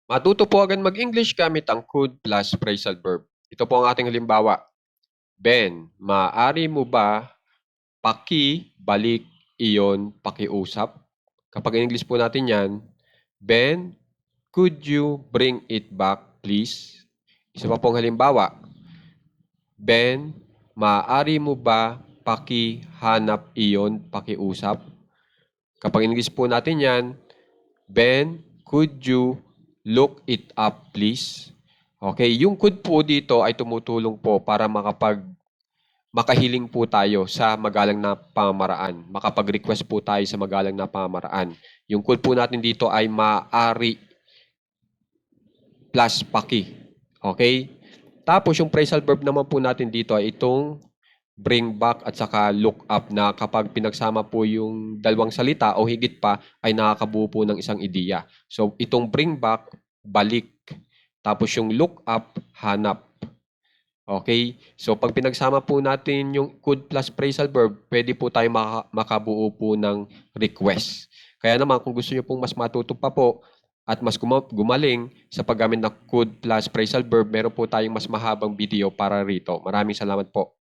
Matuto po agad mag-English gamit ang could plus phrasal verb. Ito po ang ating halimbawa. Ben, maaari mo ba paki-balik iyon pakiusap? Kapag in English po natin yan, Ben, could you bring it back, please? Isa pa pong halimbawa. Ben, maaari mo ba pakihanap iyon pakiusap? Kapag in English po natin yan, Ben, could you look it up, please? Okay, yung could po dito ay tumutulong po para makahiling po tayo sa magalang na pamamaraan. Makapag-request po tayo sa magalang na pamamaraan. Yung could po natin dito ay maaari plus paki. Okay? Tapos yung phrasal verb naman po natin dito ay itong bring back at saka look up na kapag pinagsama po yung dalawang salita o higit pa ay nakakabuo po ng isang ideya. So itong bring back, balik. Tapos yung look up, hanap. Okay? So pag pinagsama po natin yung could plus phrasal verb, pwede po tayo makabuo po ng request. Kaya naman kung gusto niyo pong mas matuto pa po at mas gumaling sa paggamit ng could plus phrasal verb, meron po tayong mas mahabang video para rito. Maraming salamat po.